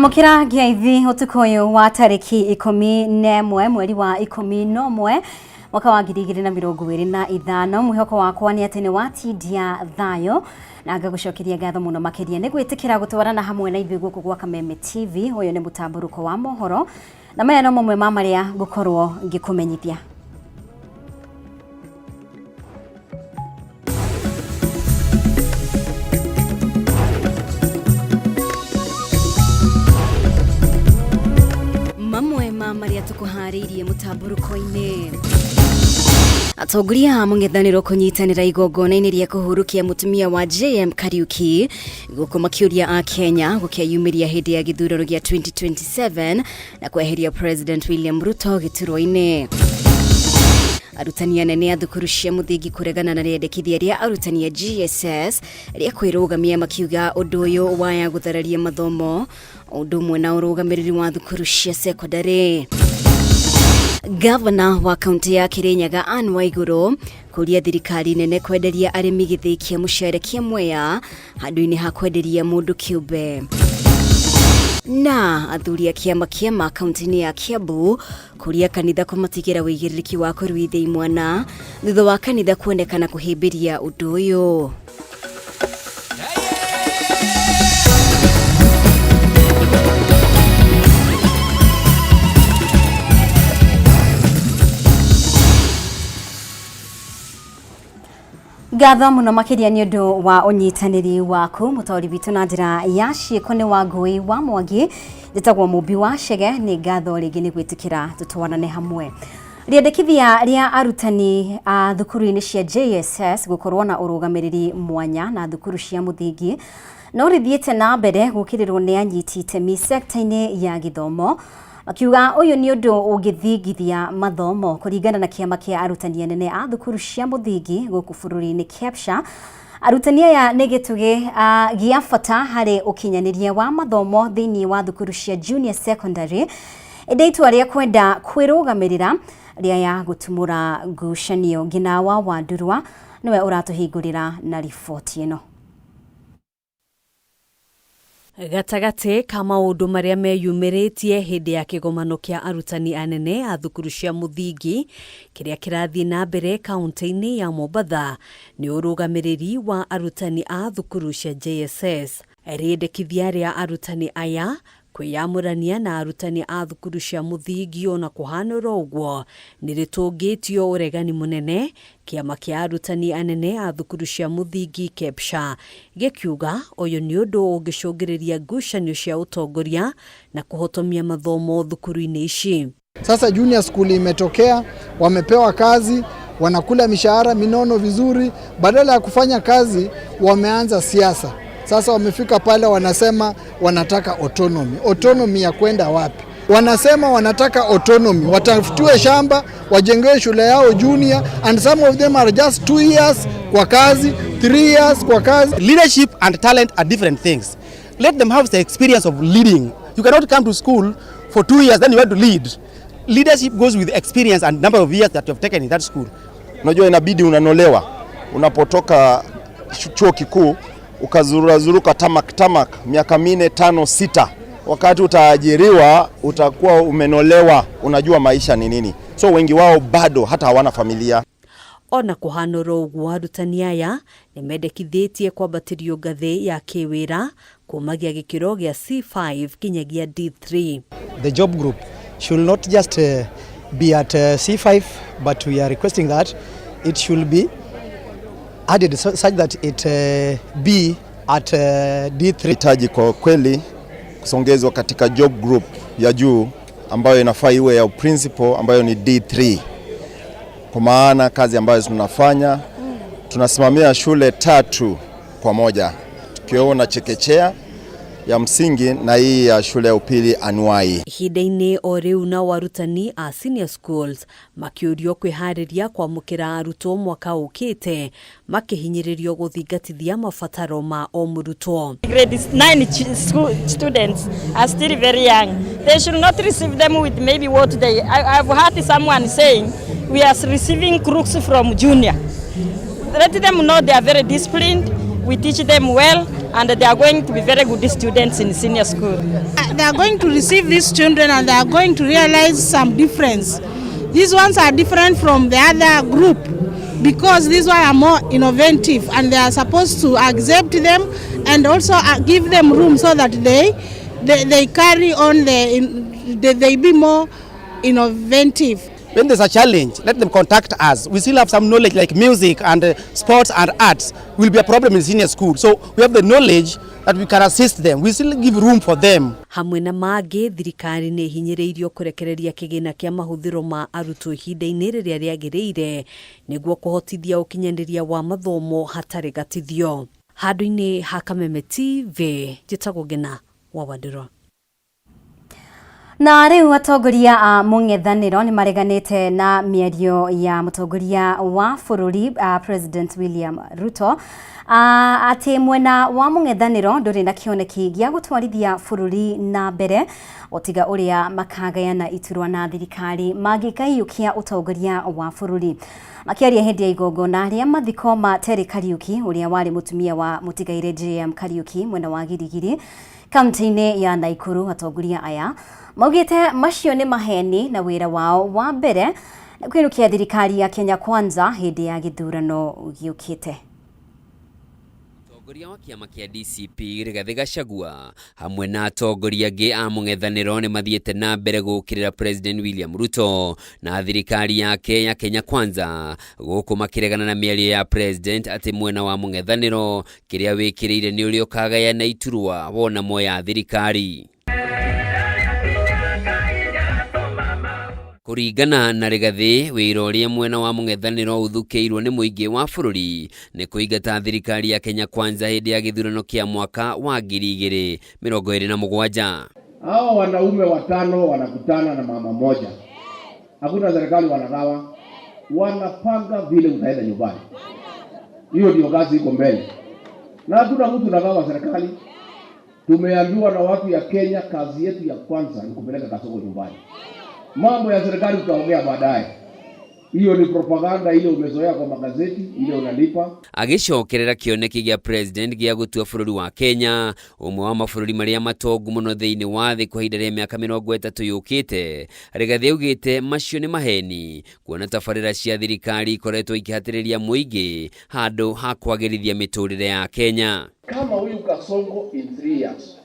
Amukira giaithi utukoyo wa tariki 11 mweri wa 11 mwaka wa 2025 mwihoko wakwa ni atene watidia thayo na ngagucokeria ngatho muno makiria ni gwitikira gutwarana hamwe na ithuĩ guku gwa Kameme TV. Uyu ni mutamburuko wa mohoro na maya no momwe ma maria ngukorwo ngikumenyithia. Mamwe ma maria tukuhariirie mutamburuko-ini. Atongoria mung'ethaniro kunyitanira igongona-ini ria kuhurukia mutumia wa JM Kariuki guku makiuria a Kenya gukiayumiria hindi ya githurano gia 2027 na kweheria President William Ruto gituro-ini. Arutani anene a thukuru cia muthingi kuregana na riendekithia ria arutani a GSS ria kwirugamia makiuga undu uyu waya guthararia mathomo undu umwe na urugamiriri wa thukuru cia secondary. Governor wa kaunti ya Kirinyaga Anne Waiguru kuria thirikari nene kwenderia arimi githii kia mucere kia Mwea handu-ini ha kwenderia mundu kiumbe. Na athuri a kiama kia kaunti-ini ya Kiambu kuria kanitha kumatigira wigiriki wa kuruithia imwana thutha wa kanitha kuonekana kuhimbiria undu uyu. Ngatho muno makiria ni undu wa unyitaniri waku mutori bitu na njira ya ciiko ni wa ngui wa Mwangi njitagwo Mumbi wa Chege. Ni ngatho ringi ni gwitikira tutwarane hamwe. Riendekithia ria arutani a thukuru-ini cia JSS gukorwo na urugamiriri mwanya na thukuru cia muthingi no rithiite na mbere gukirirwo ni anyiti itemi sector-ini ya githomo. Akiuga uyu ni undu ungithingithia mathomo kuringana na kiama kia arutani anene a thukuru cia muthingi guku bururi-ini Kepsha. Arutani aya ni gitugi gia bata hari ukinyaniria wa mathomo thiini wa thukuru cia junior secondary indi itua ria kwenda kwirugamirira ria ya gutumura ngucanio. Ngina wa Wandurwa niwe uratuhingurira na riboti ino. Gatagate ka maundu maria meyumiritie hindi ya kigomano kia arutani anene a thukuru cia muthingi kiria kirathii na mbere kaunti-ini ya Mombatha ni urugamiriri wa arutani a thukuru cia JSS. Riendekithia ria arutani aya kwiyamurania na arutani a thukuru cia muthingi ona kuhanura uguo ni ritungitio uregani munene kiama kia arutani anene a thukuru cia muthingi Kepsha gikiuga uyu ni undu ungicungiriria ngucanio cia utongoria na kuhotomia mathomo thukuru-ini ici. Sasa junior school imetokea, wamepewa kazi, wanakula mishahara minono vizuri, badala ya kufanya kazi wameanza siasa. Sasa wamefika pale wanasema wanataka autonomy. Autonomy ya kwenda wapi? Wanasema wanataka autonomy, watafutiwe shamba, wajengewe shule yao junior, and some of them are just 2 years kwa kazi, 3 years kwa kazi. Leadership and talent are different things. Let them have the experience of leading. You cannot come to school for 2 years then you want to lead. Leadership goes with experience and number of years that you have taken in that school. Unajua inabidi unanolewa. Unapotoka chuo kikuu ukazuruka tamak miaka 4, 5, 6. Wakati utaajiriwa utakuwa umenolewa, unajua maisha ni nini. So wengi wao bado hata hawana familia. Ona kuhanura uguo arutani aya ni mendekithĩtie kwambatirio ngathĩ ya kĩwĩra kumagia gĩkĩro gĩa C5 kinyagia D3. The job group should not just be at C5, but we are requesting that it should be added such that it be at D3. Hitaji kwa kweli kusongezwa katika job group ya juu ambayo inafaa iwe ya principal ambayo ni D3. Kwa maana kazi ambayo tunafanya tunasimamia shule 3 kwa moja. Tukiona chekechea ya msingi na hii ya shule ya upili anuai. Hida-ini o riu na warutani a senior schools makiurio kwihariria kwa mukira arutwo mwaka ukite makihinyiririo guthingatithia mabataro ma o murutwo. Grade 9 students are still very young. They should not receive them with maybe what they I've heard someone saying we are receiving crooks from junior. Let them know they are very disciplined. we teach them well, and they are going to be very good students in senior school. They are going to receive these children and they are going to realize some difference. These ones are different from the other group because these ones are more innovative, and they are supposed to accept them and also give them room so that they carry on, they be more innovative. When there's a challenge, let them contact us. We still have some knowledge like music and sports and arts will be a problem in senior school. So we have the knowledge that we can assist them. We still give room for them. Hamwe na mangĩ thirikari nĩ hinyĩrĩirio kũrekereria kĩgĩna kĩa mahũthĩro ma arutwo ihinda-inĩ rĩrĩa rĩagĩrĩire nĩguo kũhotithia ũkinyanĩria wa mathomo hatarĩ gatithio. Handũ-inĩ ha Kameme TV, njĩtagwo Ngina wa Wandĩro. Na rĩu atongoria a mũng'ethanĩro nĩ mareganĩte na mĩario ya mũtongoria wa bũrũri President William Ruto atĩ mwena wa mũng'ethanĩro ndũrĩ na kĩoneki gĩa gũtwarithia bũrũri na mbere otiga ũrĩa makagayana iturwa na thirikari mangĩkaiyũkia ũtongoria wa bũrũri. Makĩaria hĩndĩ ya igongona rĩa mathiko ma Terry Kariuki ũrĩa warĩ mũtumia wa mũtigaire JM Kariuki mwena wa Girigiri kaunti-inĩ ya Naikuru, atongoria aya maugĩte macio nĩ maheni na wĩra wao wa mbere kwĩrukia thirikari ya Kenya Kwanza hĩndĩ ya gĩthurano gĩũkĩte. Atongoria wa kĩama kĩa DCP Rigathĩ Gachagua hamwe na atongoria angĩ a mũng'ethanĩro nĩ mathiĩte na mbere gũkĩrĩra President William Ruto na thirikari yake ya Kenya Kwanza gũkũ makĩregana na mĩario ya President atĩ mwena wa mũng'ethanĩro kĩrĩa wĩkĩrĩire nĩ ũrĩa ũkagayana iturwa wona moya thirikari. Kũringana na Rigathĩ, wĩra ũrĩa mwena wa mũng'ethanĩro ũthukĩirwo nĩ mũingĩ wa bũrũri nĩ kũingata thirikari ya Kenya Kwanza hĩndĩ ya gĩthurano kĩa mwaka wa 2027. Hao wanaume watano wanakutana na mama moja. Hakuna serikali wanagawa. Wanapanga vile utaenda nyumbani. Hiyo ndio kazi iko mbele. Na hatuna mtu nagawa serikali. Tumeambiwa na watu ya Kenya kazi yetu ya kwanza ni kupeleka Kasongo nyumbani. Mambo ya serikali tutaongea baadaye. Hiyo ni propaganda ile umezoea kwa magazeti, ile unalipa. Agĩcokerera kĩoneki gĩa President gĩa gũtua bũrũri wa Kenya, ũmwe wa mabũrũri marĩa matongu mũno thĩinĩ wa thĩ kwa ihinda rĩa mĩaka 30 yũkĩte. Rigathĩ augĩte macio nĩ maheni kuona tabarĩra cia thirikari ikoretwo ikĩhatĩrĩria mũingĩ handũ ha kwagĩrithia mĩtũrĩre ya Kenya. Kama huyu Kasongo in 3 years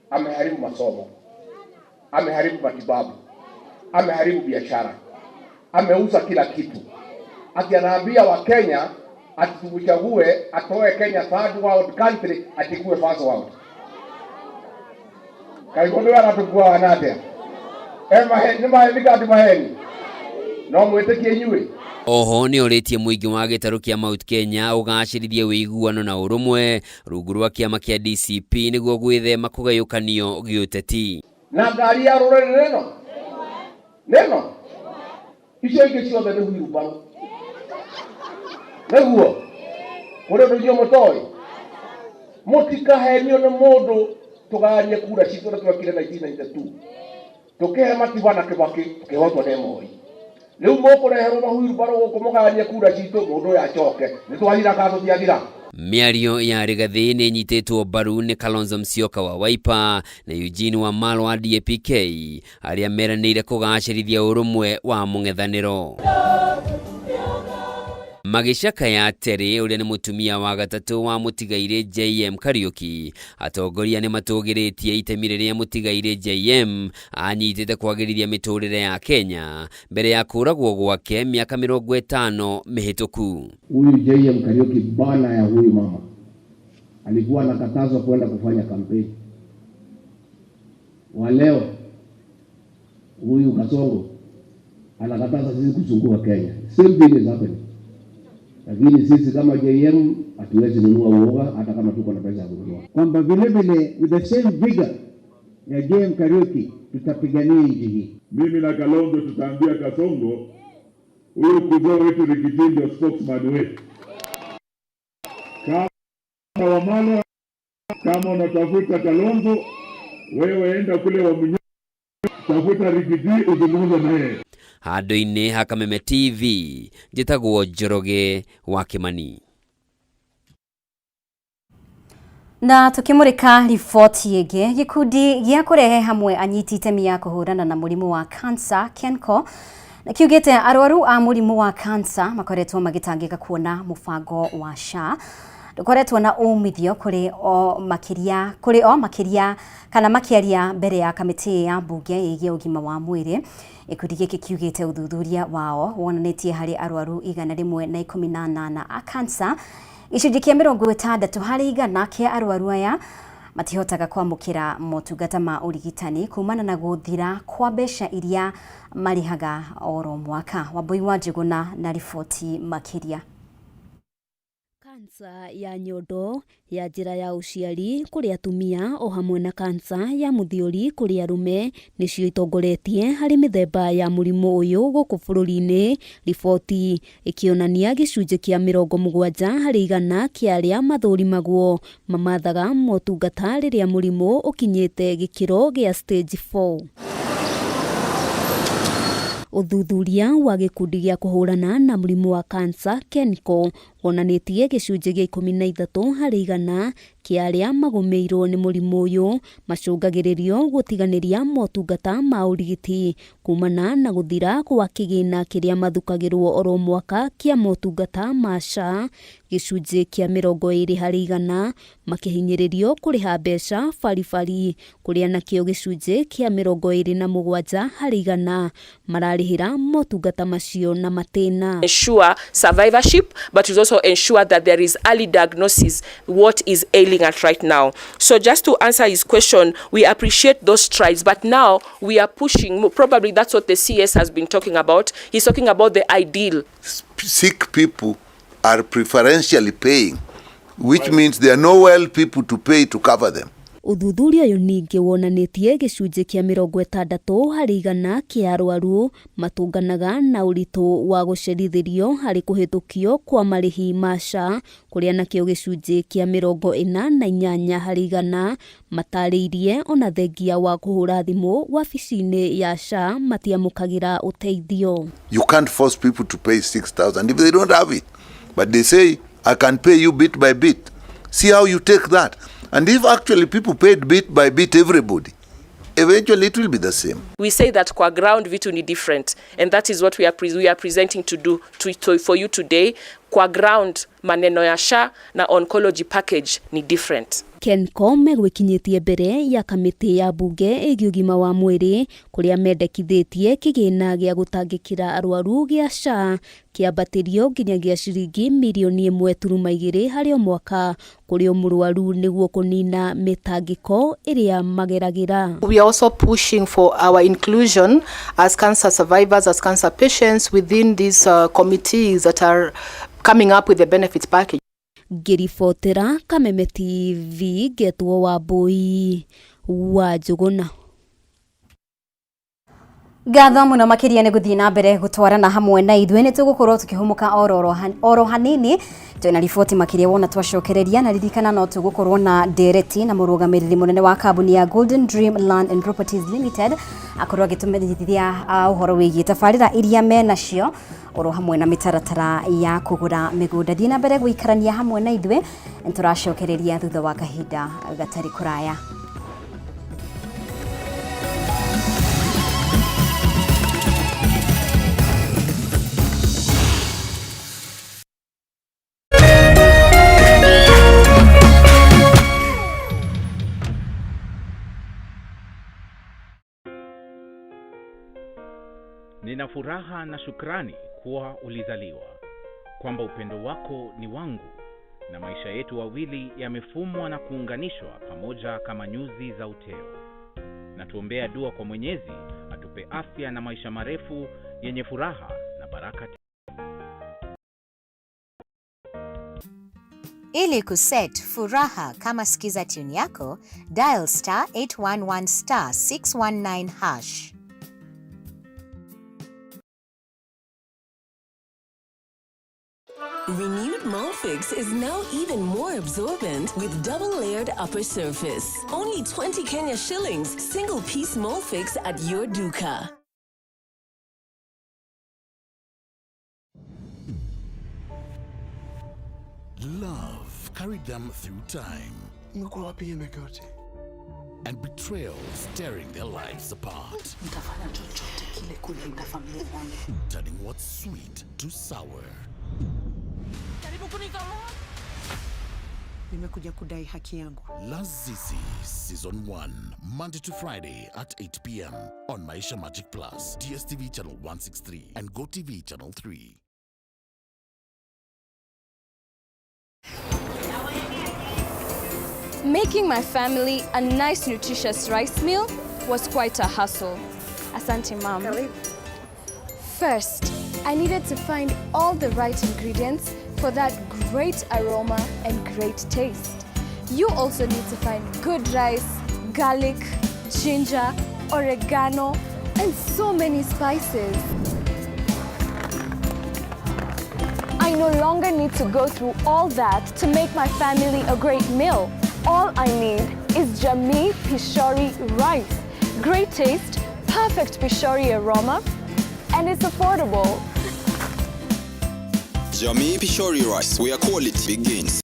ameharibu masomo, ameharibu matibabu, ameharibu biashara, ameuza kila kitu. Akianaambia wa Kenya atuchague atoe Kenya third world country atikue first world. Kaikondo anatukua wanate. Maheni. No mwĩtĩkie inyuĩ. Oho nĩ orĩtie mũingĩ wa gĩtarũ kĩa Mount Kenya ũgacĩrithie wĩiguano na ũrũmwe rungu rwa kĩama kĩa DCP nĩguo gwĩthema kũgayũkanio gĩũteti. Na ngari ya rũrĩrĩ neno icio ingĩ ciothe nĩ wheelbarrow. Nĩguo kũrĩ ũndũ icio mũtoĩ mũtikahenio nĩ mũndũ tũgarie kura citũ na twakire 1992 tũkĩhe Matiba na Kĩbakĩ tũkĩhotwo nĩ Moi. Rĩu mũkũreherwo mahwheelbarrow gũkũ mũgarie kura citũ mũndũ ũyũ acoke nĩtwathira kana tũtiathira. Mĩario ya Rigathĩ nĩ nyitĩtwo mbaru nĩ Kalonzo Musyoka wa Wiper na Eugene Wamalwa wa DAP-K arĩa meranĩire kũgacĩrithia ũrũmwe wa mũng'ethanĩro. Magĩcakaya Terry ũrĩa nĩ mũtumia wa gatatũ wa mũtigaire JM Kariuki, atongoria nĩ matũgĩrĩtie itemi rĩrĩa mũtigaire JM anyitĩte kwagĩrithia mĩtũrĩre ya Kenya mbere ya kũragwo gwake mĩaka 50 mĩhĩtũku. Huyu JM Kariuki bana ya huyu mama alikuwa anakatazwa kwenda kufanya kampeni. Wa leo huyu Kasongo anakataza sisi kuzunguka Kenya. Same thing is happening. Lakini sisi kama JM hatuwezi nunua uoga hata kama tuko na pesa ya kununua. Kwamba vile vile with the same vigor ya JM Kariuki tutapigania nchi hii. Mimi na Kalonzo tutaambia Kasongo huyu kuzoo wetu Rigiji ndio spokesman wetu. Kama Wamalwa, kama unatafuta Kalonzo, wewe enda kule wa Munyoro, tafuta Rigiji uzungumze naye. Handũ-inĩ ha Kameme TV, njĩtagwo Njoroge wa Kimani. Na tukimurika riboti ĩngĩ, gĩkundi gĩa kũrehe hamwe anyiti itemi ya kũhũrana na mũrimũ wa cancer Kenco kiugĩte arwaru a mũrimũ wa cancer makoretwo magĩtangĩka kuona mũbango wa SHA ndũkoretwo na umithio kũrĩ o makĩria kana makĩaria mbere ya kamĩtĩ ya mbunge ĩgiĩ ũgima wa mwĩrĩ. Gĩkundi gĩkĩ kiugĩte ũthuthuria wao wonanĩtie harĩ arwaru 118 a cancer icunjĩ kĩa 60 harĩ 100 kĩa arwaru aya matihotaga kwamũkĩra motungata ma ũrigitani kumana na gũthira kwa mbeca iria marihaga oro mwaka. Wambui wa Njuguna na riboti makĩria. Kansa ya nyondo, ya njĩra ya ũciari kũrĩ atumia o hamwe na kansa ya mũthiori kũrĩ arume nĩcio itongoretie harĩ mĩthemba ya mũrimũ ũyũ gũkũ bũrũri-inĩ. Riboti ĩkĩonania gĩcunjĩ kĩa 70 harĩ 100 kĩa arĩa mathũrimagwo mamathaga motungata rĩrĩa mũrimũ ũkinyĩte gĩkĩro gĩa stage 4. Ũthuthuria wa gĩkundi gĩa kũhũrana na mũrimũ wa cancer Kenco wonanĩtie gĩcunjĩ gĩa 13 harĩ 100 kĩa arĩa magũmĩirwo nĩ mũrimũ ũyũ macũngagĩrĩrio gũtiganĩria motungata ma ũrigiti kumana na gũthira kwa kĩgĩna kĩrĩa mathukagĩrwo oro mwaka kĩa motungata ma SHA. Gĩcunjĩ kĩa 20 harĩ 100 makĩhinyĩrĩrio kũrĩha mbeca baribari, kũrĩa nakĩo gĩcunjĩ kĩa 27 harĩ 100 mararĩhĩra motungata macio na matĩna. Ensure survivorship, but it also ensure that there is early diagnosis what is ailing at right now. So just to answer his question, we appreciate those strides, but now we are pushing, probably that's what the CS has been talking about. He's talking about the ideal. Sick people are preferentially paying, which means there are no well people to pay to cover them. Ũthuthuria ũyũ ningĩ wonanĩtie gĩcunjĩ kĩa 60 harĩ 100 kĩa arwaru matũnganaga na ũritũ wa gũcerithĩrio harĩ kũhĩtũkio kwa marĩhi ma SHA, kũrĩa nakĩo gĩcunjĩ kĩa 48 harĩ 100 matarĩirie ona thengia wa kũhũra thimũ wabici-inĩ ya SHA matiamũkagĩra ũteithio. You can't force people to pay 6,000 if they don't have it, but they say I can pay you bit by bit. See how you take that. And if actually people paid bit by bit everybody, eventually it will be the same. We say that kwa ground vitu ni different, and that is what we are presenting to do for you today. Kwa ground maneno ya SHA na oncology package ni different. Kenco megwĩkinyĩtie mbere ya kamĩtĩ ya mbunge ĩgiĩ ũgima wa mwĩrĩ kũrĩa mendekithĩtie kĩgĩna gĩa gũtangĩkĩra arwaru gĩa SHA kĩambatĩrio nginyagia ciringi 1.2 harĩ o mwaka kũrĩ o mũrwaru nĩguo kũnina mĩtangĩko ĩrĩa mageragĩra. We are also pushing for our inclusion as cancer survivors, as cancer patients within these committees that are coming up with the benefits package. Ngĩribotera Kameme TV Getwo Wambui wa Njuguna. Ngatho mũno makĩria nĩ gũthiĩ na mbere gũtwarana hamwe na ithuĩ nĩ tũgũkorwo tũkĩhũmũka oro hanini twĩna riboti makĩria wona twacokereria na ririkana no tũgũkorwo na ndereti na mũrũgamĩrĩri mũnene wa kambuni ya Golden Dream Land and Properties Limited akorwo agĩtũmenyithia ũhoro wĩgiĩ tabarĩra iria menacio oro hamwe na mĩtaratara ya kũgũra mĩgũnda. Thiĩ na mbere gũikarania hamwe na ithuĩ nĩ tũracokereria thutha wa kahinda gatarĩ kũraya. Nina furaha na shukrani kuwa ulizaliwa, kwamba upendo wako ni wangu, na maisha yetu wawili yamefumwa na kuunganishwa pamoja kama nyuzi za uteo. Na tuombea dua kwa Mwenyezi atupe afya na maisha marefu yenye furaha na baraka. Ili kuset furaha kama sikiza tune yako, dial *811 *619#. Renewed Molfix is now even more absorbent with double-layered upper surface. Only 20 Kenya shillings, single-piece Molfix at your duka. Love carried them through time. and betrayal tearing their lives apart. Turning what's sweet to sour. Lazizi Season 1, Monday to Friday at 8 p.m. on Maisha Magic Plus, DSTV Channel 163 and GoTV Channel 3. Making my family a nice nutritious rice meal was quite a hassle. Asante, Mom. First, I needed to find all the right ingredients for that great aroma and great taste. You also need to find good rice, garlic, ginger, oregano, and so many spices. I no longer need to go through all that to make my family a great meal. All I need is Jamii Pishori rice. Great taste, perfect Pishori aroma, and it's affordable. Jamii Pishori rice, where quality begins.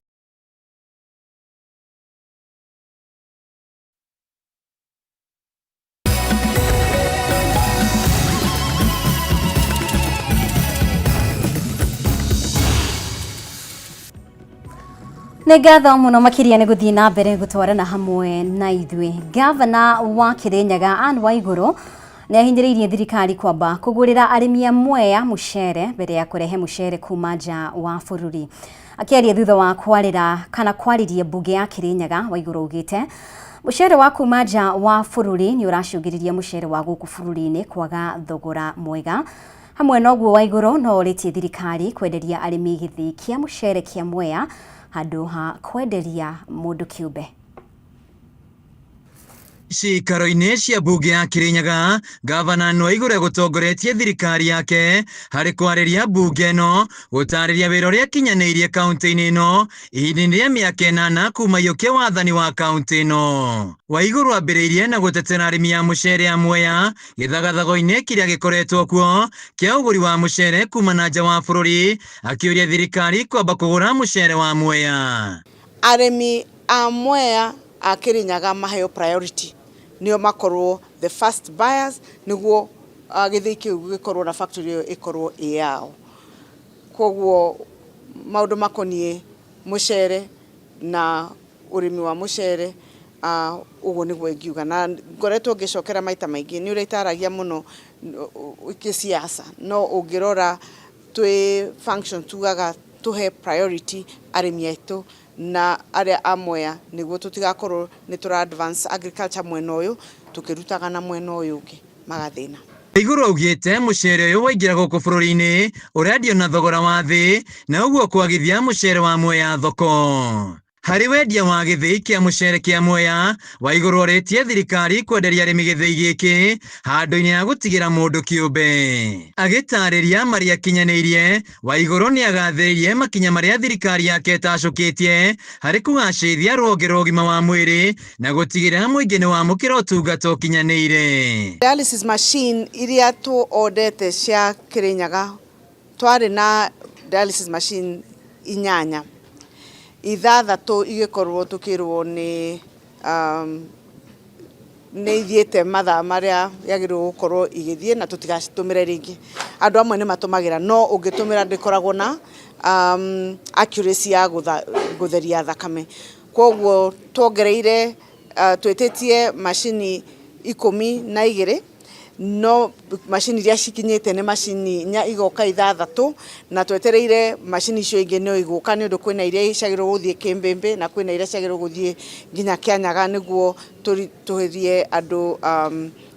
Negatho muno makiria niguthii na mbere gutwarana hamwe na ithwe. Gavana wa Kirinyaga Anne Waiguru nĩahinyĩrĩirie thirikari kwamba kũgũrĩra arĩmi amwe ya mũcere mbere ya kũrehe mũcere kuma nja wa bũrũri. Akĩaria thutha wa kwaririe mbunge ya Kirinyaga, Waiguru augĩte mũcere wa kuma nja wa bũrũri nĩ ũracũngĩrĩria mũcere wa gũkũ bũrũri-inĩ kwaga thogora mwega. Hamwe noguo Waiguru no orĩtie thirikari kwenderia arĩmi gĩthĩi kĩa mũcere kĩa Mwea handũ ha kwenderia mũndũ kĩũmbe. Cikaro-inĩ cia mbunge ya Kirinyaga, Gavana Waiguru gũtongoretie thirikari yake harĩ kwarĩria mbunge ĩno gũtarĩria wĩra ũrĩa kinyanĩirie kaunti-inĩ ĩno ihinda-inĩ rĩa mĩaka 8 kuma yũkie wathani wa kaunti ĩno. Waiguru ambĩrĩirie na gũtetera arĩmi a mũcere ya Mwea gĩthagathago-inĩ kĩrĩa gĩkoretwo kuo kĩa ũgũri wa mũcere kuma na nja wa bũrũri, akĩũria thirikari kwamba kũgũra mũcere wa Mwea. Arĩmi a Mwea a Kirinyaga maheo priority nĩo makorwo the first buyers nĩguo gĩthĩi kĩu gĩkorwo na factory ĩyo ĩkorwo ĩyao. Koguo maũndũ makoniĩ mũcere na ũrĩmi wa mũcere ũguo nĩguo ingiuga, na ngoretwo ngĩcokera maita maingĩ nĩ ũrĩa itaragia mũno kĩsiasa, no ũngĩrora twĩ function tugaga tuhe priority arĩmi aitũ na aria a Mwea nĩguo tutigakorwo nĩ tũra advance agriculture mwena ũyũ tukirutaga na mwena ũyũ ũngĩ magathĩna. Waiguru augĩte mũcere ũyũ waingĩra gũkũ bũrũri-inĩ ũrendio na thogora wa thĩ, na ũguo kwagithia mũcere wa Mwea thoko. Harĩ wendia wa gĩthĩi kĩa mũcere kĩa Mwea, Waiguru orĩtie thirikari kwenderia arĩmi gĩthĩi gĩkĩ handũ-inĩ ha gũtigĩra mũndũ kĩũmbe. Agĩtarĩria marĩa kinyanĩirie, Waiguru nĩ agathĩrĩirie makinya marĩa thirikari yake ĩtacũkĩtie harĩ kũgacĩrithia rũhonge rwa ũgima wa mwĩrĩ na gũtigĩrĩra mũingĩ nĩ wamũkĩra ũtungata ũkinyanĩire. Dialysis machine iria tuodete cia Kirinyaga, twarĩ na dialysis machine 8. Ithathatũ igĩkorwo tukĩrwo nĩ ithiĩte mathaa marĩa yagĩrĩirwo gũkorwo igĩthiĩ na tũtigacitũmĩre rĩngĩ. Andũ amwe nĩ matũmagĩra, no ũngĩtũmĩra ndĩkoragwo na accuracy ya gũtheria thakame. Koguo tuongereire twĩtĩtie macini 12 no macini iria cikinyĩte nĩ macini 4 igoka 6 na twetereire macini icio ingĩ no igũka nĩ ũndũ kwĩna iria icagĩrwo gũthiĩ Kĩmbĩmbĩ na kwĩna iria icagĩrwo gũthiĩ nginya Kĩanyaga nĩguo tũhĩrie andũ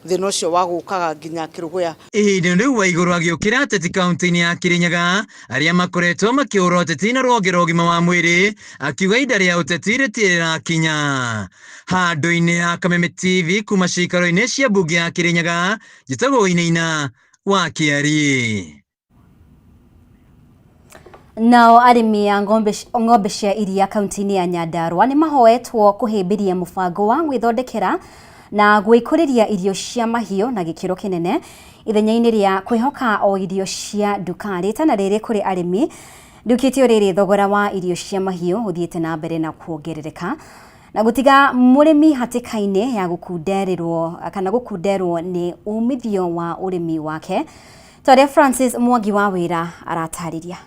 thĩna ũcio wa gũkaga nginya Kĩrũgũya. Ihinda rĩu Waiguru agĩũkĩra ateti kaunti-inĩ ya Kirinyaga arĩa makoretwo makĩhũra ũteti na rũhonge rwa ũgima wa mwĩrĩ, akiuga ihinda rĩa ũteti rĩtirĩ rĩrakinya. Handũ-inĩ ha Kameme TV kuma cikaro-inĩ cia mbunge ya Kirinyaga, njĩtagwo Wainaina wa Kĩari. Nao arĩmi a ng'ombe cia iria kaunti-inĩ ya Nyandarua nĩ mahoetwo kũhĩmbĩria mũbango wa gwĩthondekera na gwĩkũrĩria irio cia mahiũ na gĩkĩro kĩnene ithenya-inĩ rĩa kwĩhoka o irio cia nduka. Rĩtana rĩrĩ kũrĩ arĩmi ndukĩtio rĩrĩ thogora wa irio cia mahiũ ũthiĩte na mbere na kuongerereka, na gutiga murimi hatikaine ya gukundererwo kana gukunderwo ni umithio wa urimi wake. Tore Francis Mwangi wa wira aratariria.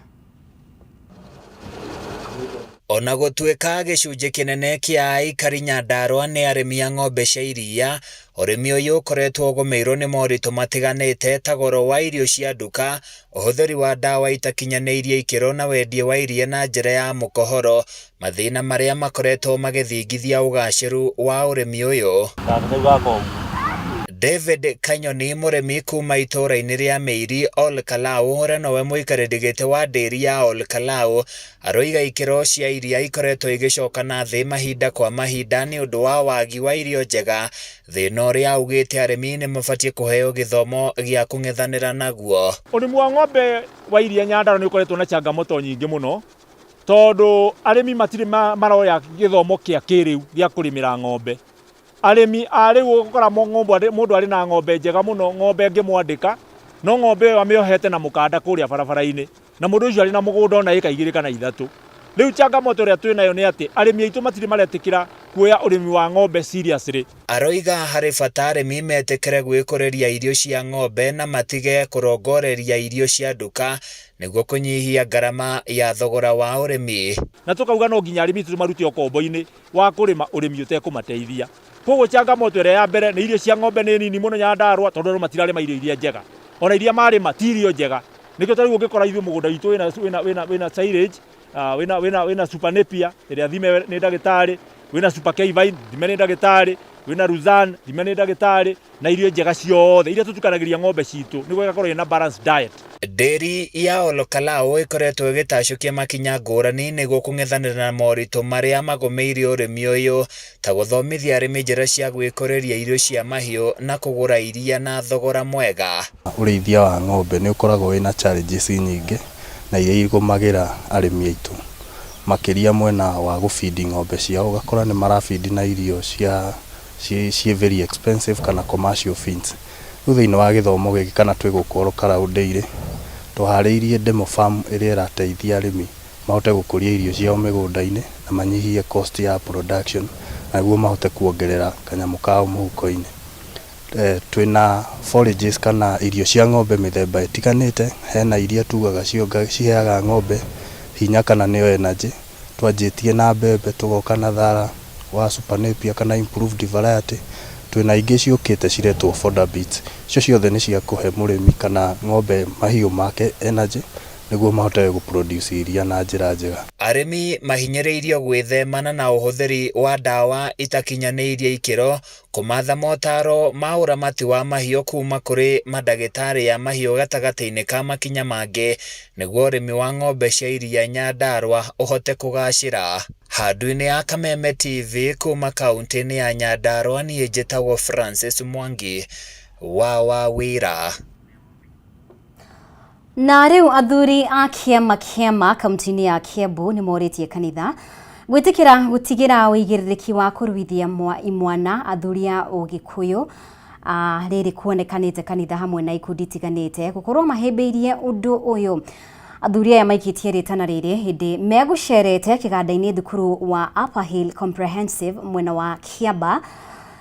Ona gũtuĩka gĩcunjĩ kĩnene kĩa aikari Nyandarua nĩ arĩmi a ng'ombe cia iria, ũrĩmi ũyũ ũkoretwo ũgũmĩirwo nĩ moritũ matiganĩte ta goro wa irio cia nduka, ũhũthĩri wa ndawa itakinyanĩirie ikĩro na wendia wa iria na njĩra ya mũkohoro, mathĩna marĩa makoretwo magĩthingithia ũgacĩru wa ũrĩmi ũyũ. David Kanyoni mũrĩmi kuma itũũra-inĩ rĩa Meiri Ol Kalou, ũrĩa nowe mũikarĩri gĩtĩ wa ndĩri ya Ol Kalou, aroiga ikĩro cia iria ikoretwo igĩcoka na thĩ mahinda kwa mahinda nĩ ũndũ wa wagi wa irio njega, thĩna ũrĩa augĩte arĩmi nĩ mabatiĩ kũheo gĩthomo gĩa kũng'ethanĩra naguo. Ũrĩmi wa ng'ombe wa iria Nyandarua nĩ ũkoretwo na changamoto nyingĩ mũno, tondũ arĩmi matirĩ maroya gĩthomo kĩa kĩrĩu gĩa kũrĩmĩra ng'ombe. Arĩmi arĩu gũkora mũndũ arĩ na ng'ombe njega mũno, ng'ombe ngĩmwandĩka no ng'ombe ĩyo amĩohete na mũkanda kũrĩa barabara-inĩ, na mũndũ ũcio arĩ na mũgũnda ona ĩka 2 kana 3. Rĩu changamoto ĩrĩa twĩ nayo nĩ atĩ arĩmi aitũ matirĩ maretĩkĩra kuoya ũrĩmi wa ng'ombe seriously. Aroiga harĩ bata arĩmi metĩkĩre gwĩkũrĩria irio cia ng'ombe na matige kũrongoreria irio cia nduka nĩguo kũnyihia ngarama ya thogora wa ũrĩmi. Na tukauga no nginya arĩmi tũmarute ũkombo-inĩ wa kũrĩma ũrĩmi ũtekũmateithia. Koguo changamoto ĩrĩa ya mbere nĩ irio cia ng'ombe nĩ nini mũno Nyandarua, tondũ no matirarĩma irio iria njega. Ona iria marĩma ti irio njega. Nĩkĩo tarĩu ũngĩkora ithuĩ mũgũnda witũ wĩna silage, wĩna super napier ĩrĩa thime nĩ ndagĩtarĩ, wĩna super kivine thime nĩ ndagĩtarĩ, wĩna Ruzan thime nĩ ndagĩtarĩ, na irio njega ciothe iria tũtukanagĩria ng'ombe citũ nĩguo ĩgakorwo ĩna balanced diet. Ndĩri ya Ol Kalou ĩkoretwo ĩgĩtacũkia makinya ngũrani nĩguo kũng'ethanĩra na moritũ marĩa magũmĩire ũrĩmi ũyũ, ta gũthomithia arĩmi njĩra cia gwĩkũrĩria irio cia mahiũ na kũgũra iria na thogora mwega. Ũrĩithia wa ng'ombe nĩ ũkoragwo wĩna challenges nyingĩ na iria igũmagĩra arĩmi aitũ, makĩria mwena wa gũfeed ng'ombe ciao, ũgakora nĩ marafeed na irio ciĩ very expensive kana commercial feeds. Rĩu thĩinĩ wa gĩthomo gĩkĩ kana twĩ gũkũ Ol Kalou Dairy tũharĩirie demo farm ĩrĩa ĩrateithia arĩmi mahote gũkũria irio ciao mĩgũnda-inĩ na manyihie cost ya production, naguo mahote kuongerera kanyamũ kao mũhuko-inĩ. Twĩna forages kana irio cia ng'ombe mĩthemba ĩtiganĩte, hena iria tugaga ciheaga ng'ombe hinya kana nĩyo energy, twanjĩtie na mbembe tũgoka na thara wa super napier kana improved variety, twĩna ingĩ ciũkĩte ciretwo fodder beets. Icio ciothe nĩ cia kũhe mũrĩmi kana ng'ombe mahiũ make energy nĩguo mahote gũproduce iria na njĩra njega. Arĩmi mahinyĩrĩirio gwĩthemana na ũhũthĩri wa ndawa itakinyanĩirie ikĩro, kũmatha motaro ma ũramati wa mahiũ kuma kũrĩ mandagĩtarĩ ya mahiũ gatagatĩ-inĩ ka makinya mangĩ nĩguo ũrĩmi wa ng'ombe cia iria Nyandarua ũhote kũgacĩra. Handũ-inĩ ya Kameme TV kuma kaunti-inĩ ya Nyandarua, niĩ njĩtagwo Francis Mwangi wa wĩra. Na rĩu athuri a kĩama kaunti-inĩ ya Kiambu nĩ morĩtie kanitha gwĩtĩkĩra gũtigĩra ũigĩrĩrĩki wa kũruithia imwana athuri a Ũgĩkũyũ rĩrĩ kuonekanĩte kanitha hamwe na ikundi itiganĩte gũkorwo mahĩmbĩirie ũndũ ũyũ. Athuri aya maikĩtie rĩtana rĩrĩ hĩndĩ megũcerete kĩganda-inĩ thukuru wa Upper Hill Comprehensive mwena wa Kiamba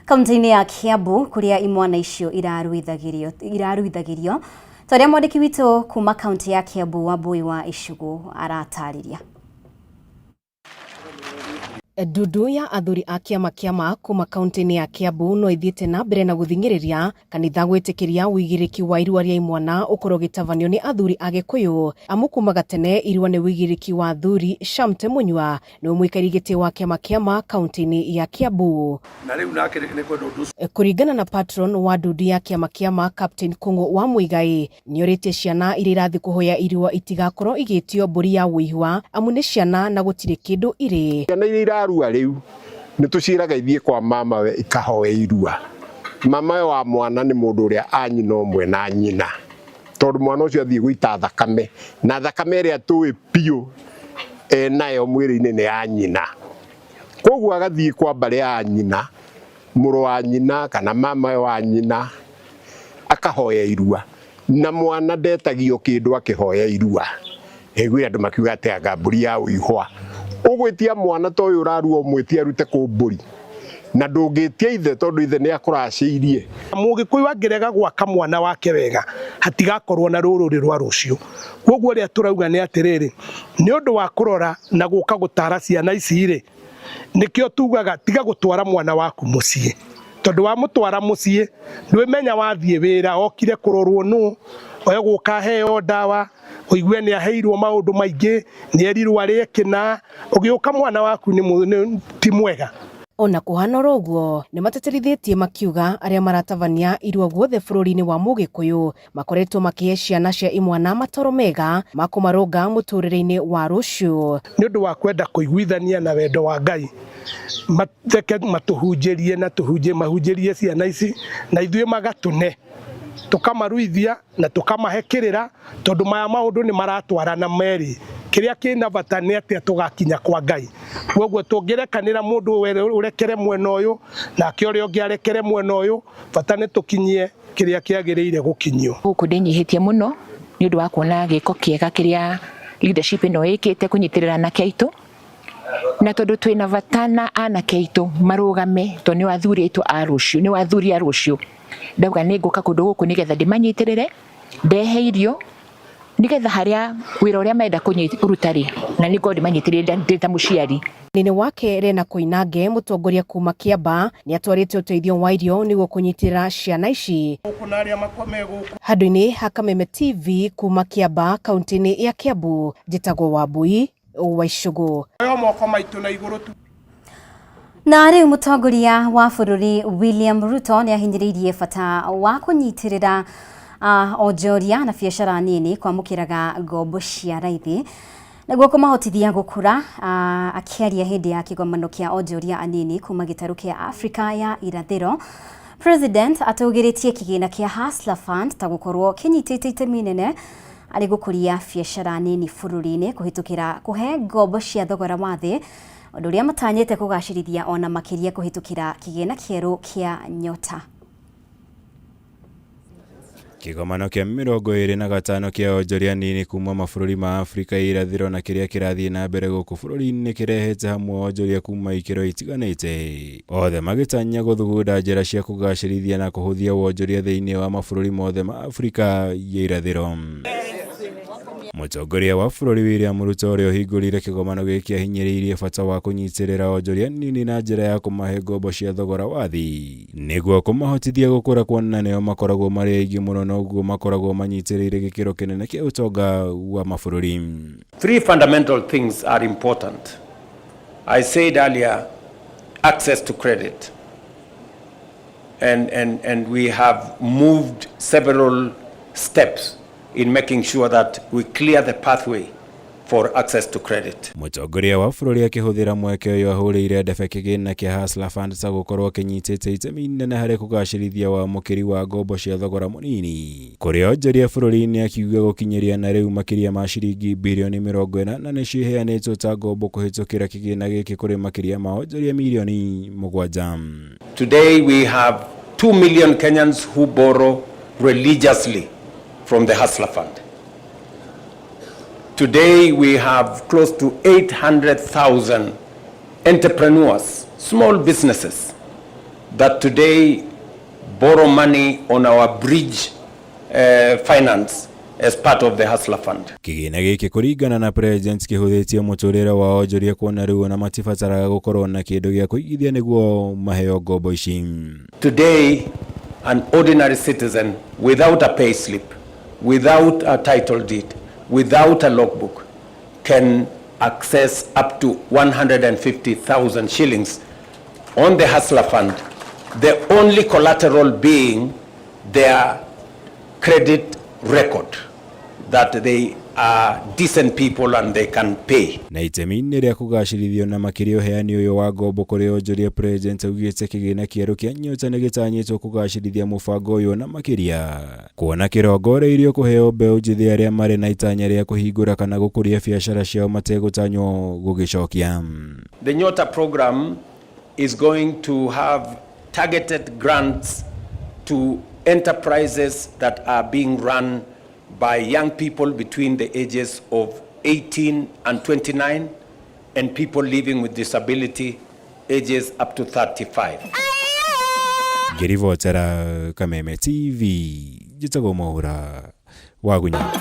kaunti-inĩ ya Kiambu, kũrĩa imwana icio iraruithagĩrio. Twarĩa mwandĩki witũ kuma kaunti ya Kiambu Wambui wa Icũgũ aratarĩria. Ndundu ya athuri a kĩama kuma kaunti-inĩ ya Kiambu no ithiĩte na mbere na gũthingĩrĩria kanitha gwĩtĩkĩria ũigĩrĩki wa irua rĩa imwana ũkorwo gĩtabanio nĩ athuri a Gĩkũyũ, amu kuma gatene irua nĩ ũigĩrĩki wa athuri. Shamte Munywa nĩ mũikari gĩtĩ wa kĩama kaunti-inĩ ya Kiambu. Na rĩu nake nĩ kwenda ũndũ kũringana na patron wa ndundu ya kĩama Captain Kũng'ũ wa Mũigai, nĩ orĩtie ciana iria irathiĩ kũhoya irua itigakorwo igĩtio mbũri ya wĩihwa, amu nĩ ciana na gũtirĩ kĩndũ irĩ. Rua riu nĩ tũciraga ithiĩ kwa mama we ikahoe irua. Mama we wa mwana nĩ mũndũ ũrĩa anyina ũmwe na nyina, tondũ mwana ũcio athiĩ gũita thakame, na thakame ĩrĩa tũĩ piũ nayo mwĩrĩ-inĩ nĩ ya nyina. Koguo agathiĩ kwa mbarĩ ya nyina, mũrũ wa nyina kana mama we wa nyina akahoya irua, na mwana ndetagio kĩndũ akĩhoya irua. Gwĩ andũ makiuga atĩ anga mbũri ya ũihwa. ũgwĩtia mwana ta ũyũ ũrarua ũmwĩtie arute kũmbũri na ndũngĩtia ithe tondũ ithe nĩ akũracĩirie. Mũgĩkũyũ angĩrega gwaka mwana wake wega hatigakorwo na rũrũrĩ rwa rũciũ. Koguo rĩa turauga nĩ atĩrĩrĩ, nĩ ũndũ wa kũrora na gũka gũtara ciana ici rĩ, nĩkĩo tugaga tiga gũtwara mwana waku mũciĩ, tondũ wa mũtwara mũciĩ ndwĩmenya wathiĩ wĩra okire kũrorwo nũ oya gũka heo ndawa ũigue nĩ aheirwo maũndũ maingĩ nĩ erirwo arĩe kĩna ũgĩũka mwana waku nĩ ti mwega. Ona kũhana ũguo nĩ mateterithĩtie makiuga arĩa maratabania irua guothe bũrũri-inĩ wa Mũgĩkũyũ makoretwo makĩhe ciana cia imwana matoro mega ma kũmarũnga mũtũrĩre-inĩ wa rũciũ. Nĩ ũndũ wa kwenda kũiguithania na wendo wa Ngai matũhunjĩrie na mahunjĩrie ciana ici na ithuĩ magatũne tukamaruithia na tukamahekĩrĩra tondũ maya maũndũ nĩ maratwarana merĩ. Kĩrĩa kĩna bata nĩ atĩ tũgakinya kwa Ngai. Koguo tũngĩrekanĩra mũndũ ũrekere mwena ũyũ nake ũrĩa ũngĩ arekere mwena ũyũ, bata nĩ tũkinyie kĩrĩa kĩagĩrĩire gũkinyio. Gũkũ ndĩnyihĩtie mũno nĩ ũndũ wa kuona gĩko kĩega kĩrĩa leadership ĩno ĩkĩte kũnyitĩrĩra anake aitũ, na tondũ twĩna bata na anake aitũ marũgame tondũ nĩ athuri aitũ a rũciũ, nĩ athuri a rũciũ. Ndauga nĩ ngũka kũndũ gũkũ nĩgetha ndĩmanyitĩrĩre, ndehe irio nĩgetha harĩa wĩra ũrĩa menda kũruta rĩ na nĩguo ndĩmanyitĩrĩre ndĩ ta mũciari. Nene wake Rena Koinange mũtongoria kuma Kĩamba nĩ atwarĩte ũteithio wa irio nĩguo kũnyitĩrĩra ciana ici. Handũ-inĩ ha Kameme TV kuma Kĩamba kaunti-inĩ ya Kiambu, njĩtagwo Wambui wa Icũgũ. Na rĩu mũtongoria wa bũrũri William Ruto nĩ ahinyĩrĩirie bata wa kũnyitĩrĩra onjoria na biacara nini kwamũkĩraga ngombo cia raithi nĩguo kũmahotithia gũkũra, akĩaria hĩndĩ ya kĩgomano kĩa onjoria anini kuma gĩtarũ kĩa Afrika ya irathĩro. President atũgĩrĩtie kĩgĩna kĩa Hustler Fund ta gũkorwo kĩnyitĩte itemi inene arĩ gũkũria biacara nini bũrũri-inĩ kũhĩtũkĩra kũhe ngombo cia thogora wa thĩ, ũndũ ũrĩa matanyĩte kũgacĩrithia ona makĩria kũhĩtũkĩra kĩgĩna kĩerũ kĩa Nyota. Kĩgomano kĩa 25 kĩa onjoria nini kuma mabũrũri ma Afrika ya irathĩro na kĩrĩa kĩrathiĩ na mbere gũkũ bũrũri-inĩ kĩrehete hamwe onjoria kuma ikĩro itiganĩte, othe magĩtanya gũthugunda njĩra cia kũgacĩrithia na kũhũthia wonjoria thĩinĩ wa mabũrũri mothe ma Afrika ya irathĩro. Mũtongoria wa bũrũri William Ruto ũrĩa ũhingũrire kĩgomano gĩkĩ ahinyĩrĩirie bata wa kũnyitĩrĩra onjoria nini na njĩra ya kũmahe ngombo cia thogora wa thĩ nĩguo kũmahotithia gũkũra, kuona nĩo makoragwo marĩ aingĩ mũno na ũguo makoragwo manyitĩrĩire gĩkĩro kĩnene kĩa ũtonga wa mabũrũri. Three fundamental things are important. I said earlier, access to credit. And we have moved several steps in making sure that we clear the pathway for access to credit. Mũtongoria wa bũrũri akĩhũthĩra mweke ũyũ ahũrĩire ndebe kĩgĩna kĩa Hustler Fund ta gũkorwo kĩnyitĩte itemi inene harĩ kũgacĩrithia wamũkĩri wa ngombo cia thogora mũnini kũrĩ onjoria bũrũri-inĩ, akiuga gũkinyĩria na rĩu makĩria ma ciringi birioni 40 nĩcio iheanĩtwo ta ngombo kũhĩtũkĩra kĩgĩna gĩkĩ kũrĩ makĩria ma onjoria milioni 7. Today we have 2 million Kenyans who borrow religiously from the Hustler Fund. Today we have close to 800,000 entrepreneurs, small businesses that today borrow money on our bridge finance as part of the Hustler Fund. Kĩgĩna gĩkĩ kũringana na President kĩhũthĩtie mũtũrĩre wa onjoria kuona rĩu na matibataraga gũkorwo na kĩndũ gĩa kũigithia nĩguo maheo ngombo ici. Today an ordinary citizen without a pay slip, without a title deed, without a logbook can access up to 150,000 shillings on the Hustler Fund, the only collateral being their credit record, that they are decent people and they can pay. Na itemi-inĩ rĩa kũgacĩrithio na makĩria ũheani ũyũ wa ngombo kũrĩ onjoria, President augĩte kĩgĩna kĩerũ kĩa Nyota nĩ gĩtanyĩtwo kũgacĩrithia mũbango ũyũ na makĩria kuona kĩrongoreirio kũheo mbeũ njĩthĩ arĩa marĩ na itanya rĩa kũhingũra kana gũkũria biacara ciao mategũtanywo gũgĩcokia. The Nyota program is going to have targeted grants to enterprises that are being run by young people between the ages of 18 and 29 and people living with disability ages up to 35. Ngirivotera Kameme TV njitagwo Mwaura Wagunya.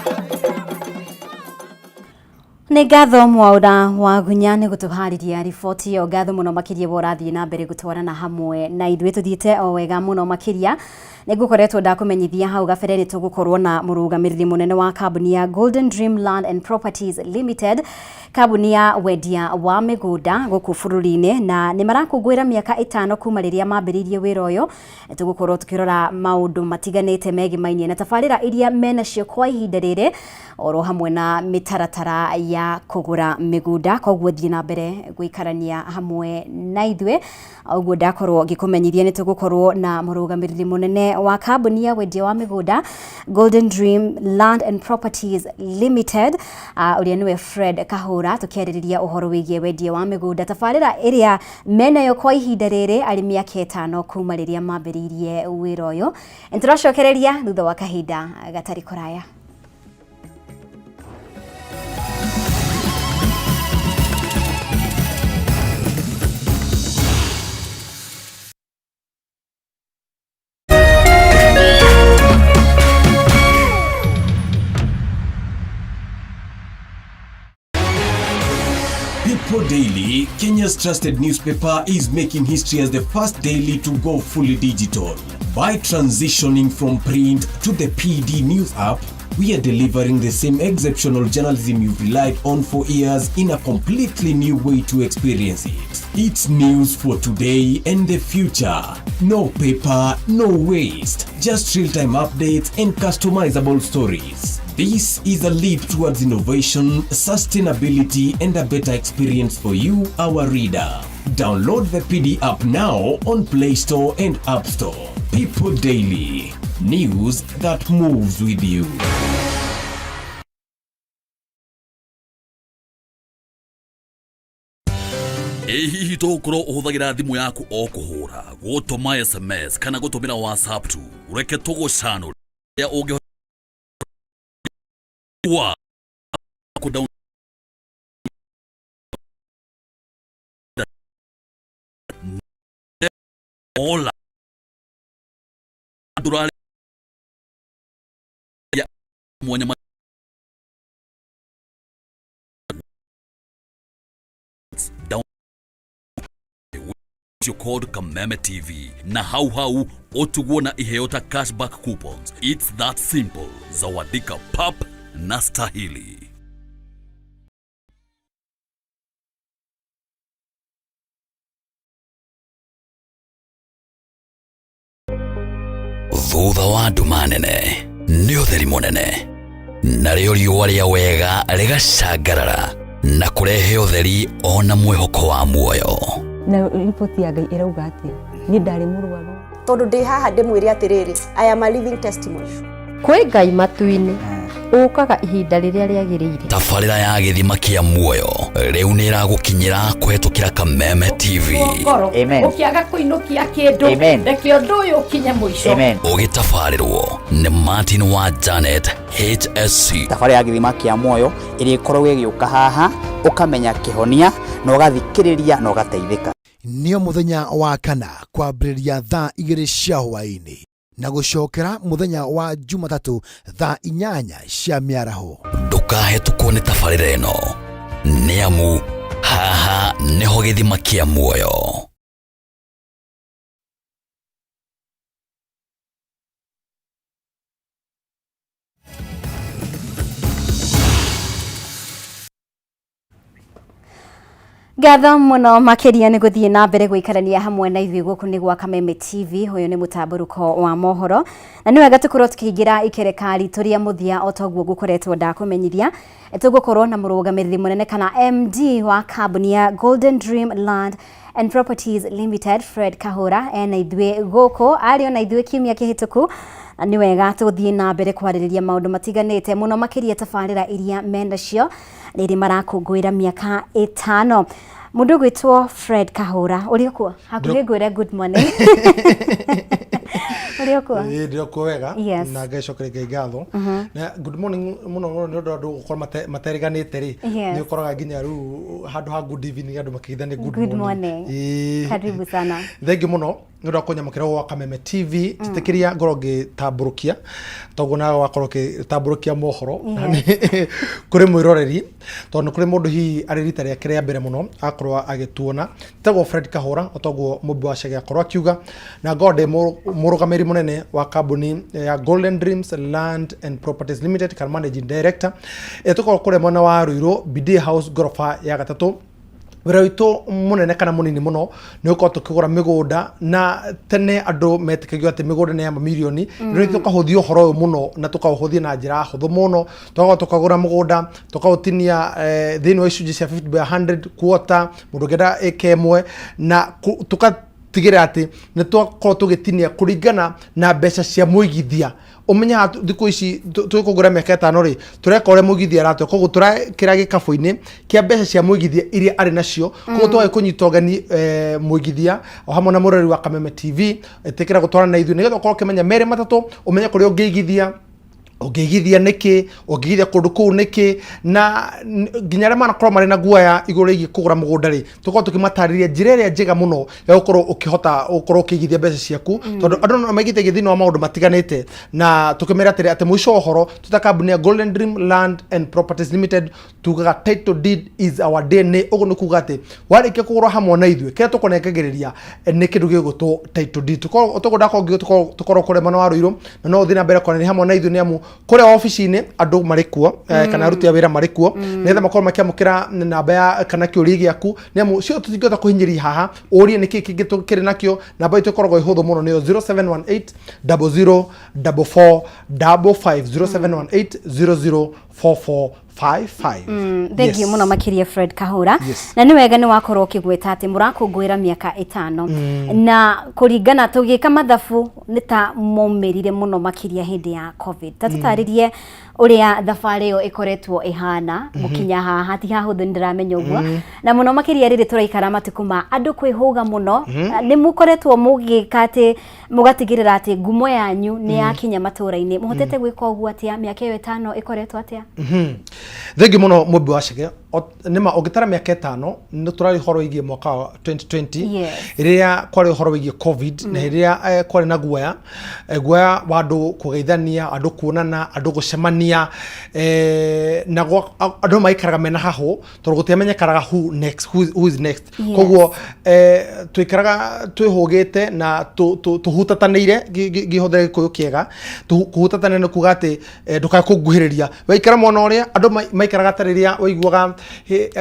Nĩ ngatho Mwaura Wagunya nĩ gũtũharĩria riboti yo. Ngatho mũno makĩria borathiĩ na mbere gũtwarana hamwe na ithuĩ tũthiĩte o wega mũno makĩria. Nĩngũkoretwo ndakũmenyithia hau gabere nĩ tũgũkorwo na mũrũgamĩrĩri mũnene wa kambuni ya Golden Dream Land and Properties Limited, kambuni ya wendia wa mĩgũnda gũkũ bũrũri-inĩ, na nĩ marakũngũĩra mĩaka 5 kuma rĩrĩa mambĩrĩirie wĩra ũyũ. Tũgũkorwo tũkĩrora maũndũ matiganĩte megĩmainie na tabarĩra iria menacio kwa ihinda rĩrĩ, oro hamwe na mĩtaratara ya kũgũra mĩgũnda. Koguo thiĩ na mbere gũikarania hamwe na ithuĩ. Ũguo ndakorwo ngĩkũmenyithia nĩ tũgũkorwo na mũrũgamĩrĩri mũnene wa kambuni ya wendia wa mĩgũnda Golden Dream Land and Properties Limited, ũrĩa nĩwe Fred Kahũra, tũkĩarĩrĩria ũhoro wĩgiĩ wendia wa mĩgũnda, tabarĩra ĩrĩa menayo kwa ihinda rĩrĩ arĩ mĩaka 5 kuma rĩrĩa mambĩrĩirie wĩra ũyũ. Tũracokereria thutha wa kahinda gatarĩ kũraya. People Daily, Kenya's trusted newspaper, is making history as the first daily to go fully digital. By transitioning from print to the PD News app, we are delivering the same exceptional journalism you've relied on for years in a completely new way to experience it. It's news for today and the future. No paper, no waste. Just real-time updates and customizable stories. This is a leap towards innovation, sustainability, and a better experience for you, our reader. Download the PD app now on Play Store and App Store. People Daily. News that moves with you. Hihi tũgũkorwo ũhũthagĩra thimũ yaku o kũhũra, gũtũma SMS kana gũtũmĩra WhatsApp tu. Ureke tũgũcanũre ya ũngĩhota kudown Hola. Durale ya mwanya down your code Kameme TV na hau otugwo na iheyota cashback coupons. It's that simple. Zawadika pap na stahili. Thutha wa nduma nene nĩ ũtheri mũnene, narĩo riũa rĩa wega rĩgacangarara na kũrehe ũtheri ona mwĩhoko wa muoyo. Na ripoti ya Ngai ĩrauga atĩ niĩ ndarĩ mũrwaru, tondũ ndĩ haha ndĩmwĩre atĩrĩrĩ, I am a living testimony. Kwĩ Ngai matu-inĩ ũkaga ihinda rĩrĩa rĩagĩrĩire. Tabarĩra ya gĩthima kĩa muoyo rĩu nĩ ĩragũkinyĩra kũhetũkĩra Kameme TV. Amen. Ũkĩaga kũinũkia kĩndũ reke ũndũ ũyũ ũkinye mũico. Ũgĩtabarĩrwo nĩ Martin wa Janet HSC. Tabarĩra ya gĩthima kĩa muoyo ĩrĩa ĩkoragwo ĩgĩũka haha ũkamenya kĩhonia na ũgathikĩrĩria na ũgateithĩka. Nĩo mũthenya wa kana kwambĩrĩria thaa 2 cia hwaĩ-inĩ na gũcokera mũthenya wa Jumatatũ thaa 8 cia mĩaraho. Ndũkahetũkwo nĩ tabarĩra ĩno nĩ amu haha nĩho gĩthima kĩa muoyo. Ngatho mũno makĩria nĩ gũthiĩ na mbere gũikarania hamwe na ithuĩ gũkũ nĩ gwa Kameme TV. Ũyũ nĩ mũtamburũko wa mohoro na nĩ wega tũkorwo tũkĩingĩra ikerekari tũrĩa mũthia o toguo gũkoretwo ndakũmenyithia. Tũgũkorwo na mũrũgamĩrĩri mũnene kana MD wa kambuni ya Golden Dream Land and Properties Limited, Fred Kahũra, ena ithuĩ gũkũ, arĩ ona ithuĩ kiumia kĩhĩtũku. Nĩ wega tũthiĩ na mbere kwarĩrĩria maũndũ matiganĩte mũno makĩria tabarĩra iria menacio rĩrĩ marakũngũĩra mĩaka 5. Mũndũ gwĩtwo Fred Kahũra, ũrĩ kuo? Hakuhĩ ngwĩre good morning. Urioko? Ndioko wega. Yes. Na ngecokere ngai ngatho. Na good morning muno ni undu andu gukorwo materiganite ri. Ni ukoraga nginya riu handu ha good evening andu makithania good morning. Karibu sana. Thengi muno ni undu akunyamukira gwa Kameme TV titikiria ngoro ngitamburukia toguo na wakorwo kitamburukia mohoro kuri mwiroreri tondu kuri mundu hi ari rita ria kire mbere muno akorwo agituona tego Fred Kahura otoguo mumbi wa Chege akorwo akiuga na ngode murugamiri munene wa kambuni ya Golden Dreams Land and Properties Limited kan managing director etuko kure mwana wa Ruiro BD House gorofa ya gatatu wira witu munene kana munini muno ni uko tukigura migunda na tene andu metikagio ati migunda ni ya milioni ni tukahuthio horo muno na tukahuthia na njira huthu muno tukagura mugunda tukautinia thini wa icunji cia 50 by 100 quarter mundu ngenda ekemwe na tukatigira ati ni twakorwo tugitinia kuringana na mbeca cia muigithia umenya thiku ici tukugura miaka 5 ri tureka ure muigithia ratwe koguo turakira gikabu-ini kia mbeca cia muigithia iria ari nacio koguo twae kunyita ogani muigithia o hamwe na murori wa Kameme TV etikira gutwarana na ithu nigetha ukorwo kimenya mere matatu umenye kuri ungiigithia niki ungigithia kundu kuu niki na nginya ria mana korwo mari na guaya iguru igi kugura mugunda ri tukorwo tukimatariria njira iria njega muno ya gukorwo ukihota gukorwo ukigithia mbeca ciaku tondu andu no magite githini wa maundu matiganite na tukimera ati mwisho horo tuta kambuni ya Golden Dream Land and Properties Limited tugaga title deed is our DNA ugu ni kuga ati warike kugura hamwe na ithwe kira tukonekagiriria ni kindu gigutu title deed tukorwo ndako tukorwo kure mwana wa Ruiro na no thina mbere kone hamwe na ithwe ni amu kure office-ini andu marikuo kana aruti a wira marikuo netha makorwo makiamukira namba ya kana kiuri giaku nemu cio tutingota kuhinyiria haha urie niki kingitokire nakio namba itu korogwo ihuthu muno niyo 0718 00 44 55 0718 00 4455. Thank you muno makiria Fred Kahura. Na ni wega ni wakorwo kigweta ati murakungwira miaka 5 na kuringana tugika mathabu ni ta momerire muno makiria hindi ya covid tatutaririe uria thabari yo ikoretwo ihana mukinya haha ti hahuthu ndiramenya uguo na muno makiria riri turaikara matuku ma andu kwihuga muno ni mukoretwo mugikate mugatigirira ati ngumo yanyu ni yakinya matura-ini muhotete gwika uguo atia miaka 5 ikoretwo atia Thengi muno mumbi wa Chege nima ugitara miaka 5 ni turari horo igie mwaka wa 2020 iria kwari horo igie covid na iria kwari na guaya wandu kugeithania andu kuonana andu gucemania na andu maikaraga mena haho tondu gutiamenyekaraga who is next koguo twikaraga twihugite na tuhutatanire gihothere kuyu kiega tuhutatane no kuga ati ndukae kunguhiriria waikara mona uria andu maikaraga tariria waiguaga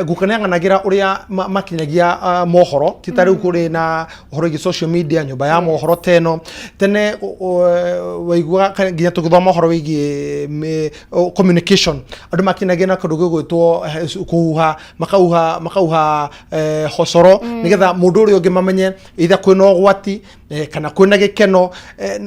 gukananganagira uria makinyagia mohoro titari kuri na horo gi social media nyumba ya mohoro teno tene waigua nginya tugithoma mohoro wigi communication andu makinyagia na kundu gwitwo kuha makauha hosoro nigetha mundu uri ungi mamenye itha kwina ugwati kana kwina gikeno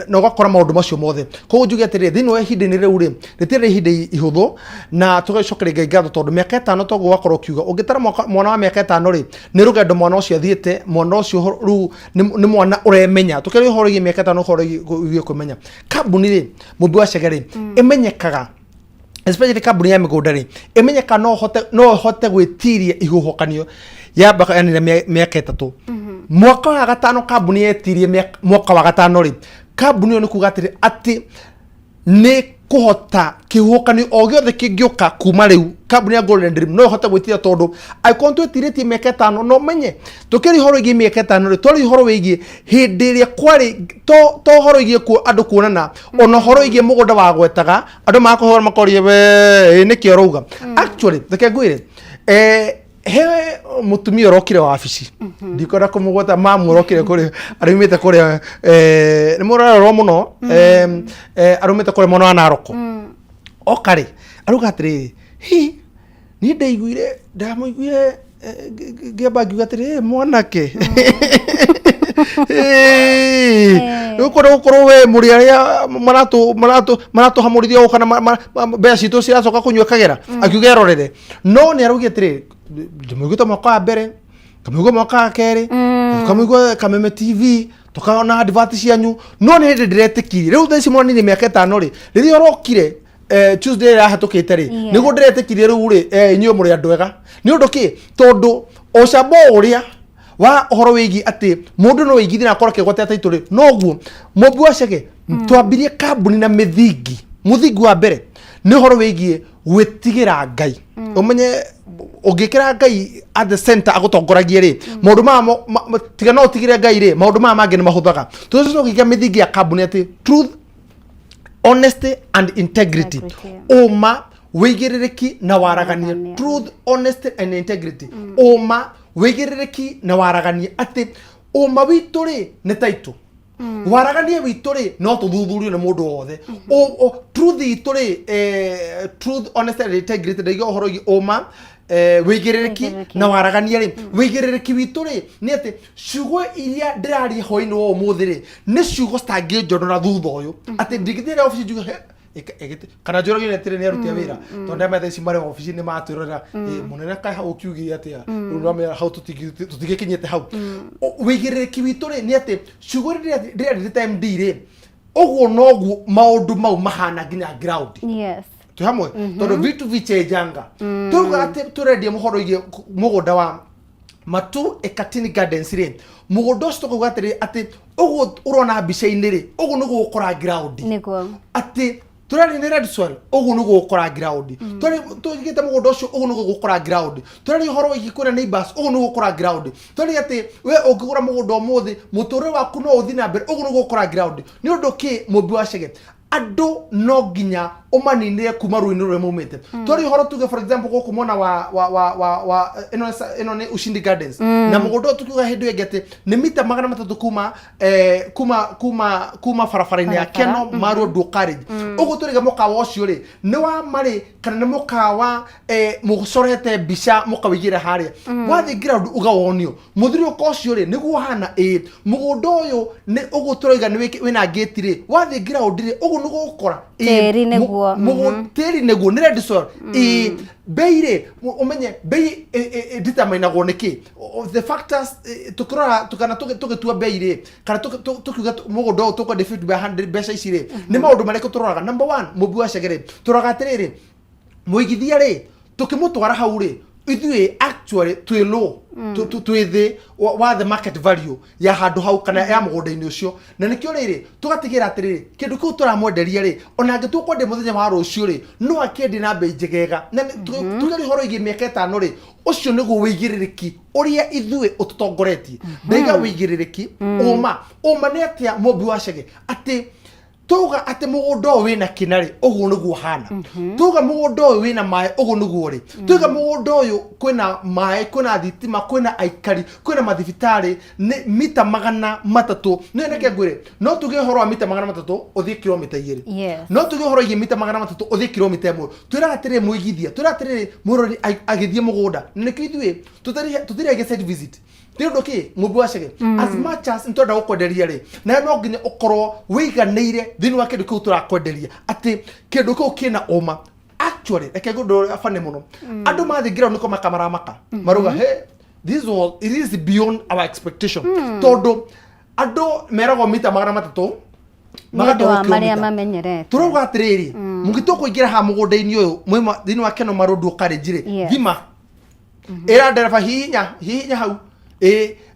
no gakora maundu macio mothe koguo njuge atiri thini wa hindini riu ri ritire hindi ihuthu na tugicokere ngai ngatho tondu miaka 5 toguo wakorwo kiuga ungitara mwana wa miaka 5 ri ni rugendo mwana ucio athiete mwana ucio ru ni mwana uremenya tukiri horo gi miaka 5 horo gi kumenya kambuni ri mumbi wa Chege ri imenyekaga especially kambuni ya migunda ri imenyeka no hote gwitiria ihuhokanio ya baka yani miaka 3 mwaka wa gatano kambuni yetirie mwaka wa gatano ri kambuni ni kugatire ati ni kuhota kihukanio o giothe kingioka kuma riu kambuni ya Golden Dream no hota gwitira tondu ai kontu tiriti miaka 5 no menye tukiri horo igi miaka 5 ri tori horo wigi hindi ria kwari to horo igi ku andu kuonana ono horo igi mugunda wa gwetaga andu makohora makorie we ni kio rouga actually theke ngwire he mutumia rokire wa wabici ndikora kumugota mamu rokire kuri arumite kuri ni muraro muno arumite kuri mwana wa Naroko okari aruga atiri hi ni ndeiguire ndamuiguire ngeba ngigatiri mwanake ukoro we muri aria maratu hamurithia ukana mbeca citu ciracoka kunywa kagera akiuga rorere no ni arugi atiri ndimugita mwaka wa mbere kamugwa mwaka wa keri kamugwa Kameme TV tukaona advert cianyu no ni hindi ndiretikiri riu thaici mwana ni miaka 5 ri riria orokire Tuesday ya hatukite ri nigo ndiretikiri riu ri inyu muri andwega ni undu ki tondu ocabo uria wa horo wigi ati mundu no wigithia na korake gwate title ri noguo Mobi wa Chege twambirie kambuni na mithingi wa mbere ni horo wigi gwitigira Ngai umenye ungikira Ngai at the center agutongoragie ri maundu ma tiga no tigire Ngai ri maundu ma mangi ni mahuthaga tuzo tugikia mithingi ya kambuni ati truth, honesty and integrity uma wigiriki na waragania truth, honesty and integrity uma wigiriki na waragania ati uma witu ri ni taitu waragania witu ri no tuthuthurio ni mundu wothe truth itu ri truth, honesty and integrity ndigo horo gi uma wigiriki na waragania ri wigiriki witu ri ni ati ciugo iria ndirari hoini wo muthi ri ni ciugo stangionjorora thutha uyu ati ndigithira office njuga kana njoroge ne tire ne arutia wira tonda metha ici mari office ni maturora munene kai hau kiugi atia rurame hau tutigikinyete hau wigiriki witu ri ni ati ciugo ria time dire oguo noguo maundu mau mahana nginya ground. Yes. Tu hamwe tondu vitu vichenjanga tuga ati turedia muhoro ige mugunda wa Matu Ekatini Gardens ri mugondo sto ko gatiri ati oguo urona bica-ini ri oguo nugo ukora ground niguo ati turari ni red soil oguo nugo ukora ground turi tugite mugondo ucio oguo nugo ukora ground turari horo igikura neighbors oguo nugo ukora ground turi ati we ungigura mugondo muthi mutore waku no uthi na mbere oguo nugo ukora ground ni undu ki Mobi wa Chege ando no ginya omanine kuma ruino rwe mumete tori horo tuge for example ko kumona wa eno ne Ushindi Gardens na mugondo tukuga hedo yegete ne mita 300 kuma farafaraini ya keno maro do carriage ogo toriga moka wocio ri ne wa mari kana ne moka wa mugusorete bisha moka wigira haria wathi ground uga wonio muthiri okocio ri niguo hana mugondo uyu ne ogo toriga ne wina gate ri wathi ground ri ogo nugo ukora teri neguo teri neguo ni red soil beire umenye bei determine go neki the factors tukora tukana tugetua beire kana tukiga mugondo tuko defeat by 100 besa isire ni maundu mareko turoraga number 1 Mobi wa Chege turoraga atiriri muigithia ri tukimutwara hau ri ithuĩ actually twĩ low twĩ thĩ wa the market value ya handũ hau kana ya mũgũnda-inĩ ũcio na nĩkĩo rĩrĩ tũgatigĩra atĩrĩrĩ kĩndũ kĩu tũramwenderia rĩ ona angĩtũkwendie mũthenya wa rũciũ rĩ no akĩendie na mbei njegega na tũgĩrĩ horo ĩgiĩ mĩaka 5 rĩ ũcio nĩguo wĩigĩrĩrĩki ũrĩa ithuĩ ũtũtongoretie ndaiga wĩigĩrĩrĩki ũma nĩ atĩa Mobi wa Chege atĩ tuga ati mugondo wina kinari oguo niguo hana tuga mugondo wina mai oguo niguo ri tuga mugondo uyu kwina mai kwina thitima kwina aikari kwina mathibitari ni mita 300 ne neke ngwire no tuge horo wa mita 300 uthi kilomita 2 no tuge horo igi mita 300 uthi kilomita 1 twira atire muigithia twira atire murori agithie mugunda neke ithwe tutari age site visit Tiyo ki Mobi wa Chege as much as ntoda gukwenderia ri na no nginya ukorwo wiganeire thini wa kindu kiu turakwenderia ati kindu kiu kina uma actually eke gundu afane muno andu mathingira niko makamara maka maruga hey it is beyond our expectation todo andu merago mita 300 magato maria mamenyerete turoga atiriri mungito kuingira ha mugunda-ini uyu mwima thini wa keno marudu karenjire thima era ndereba hinya hau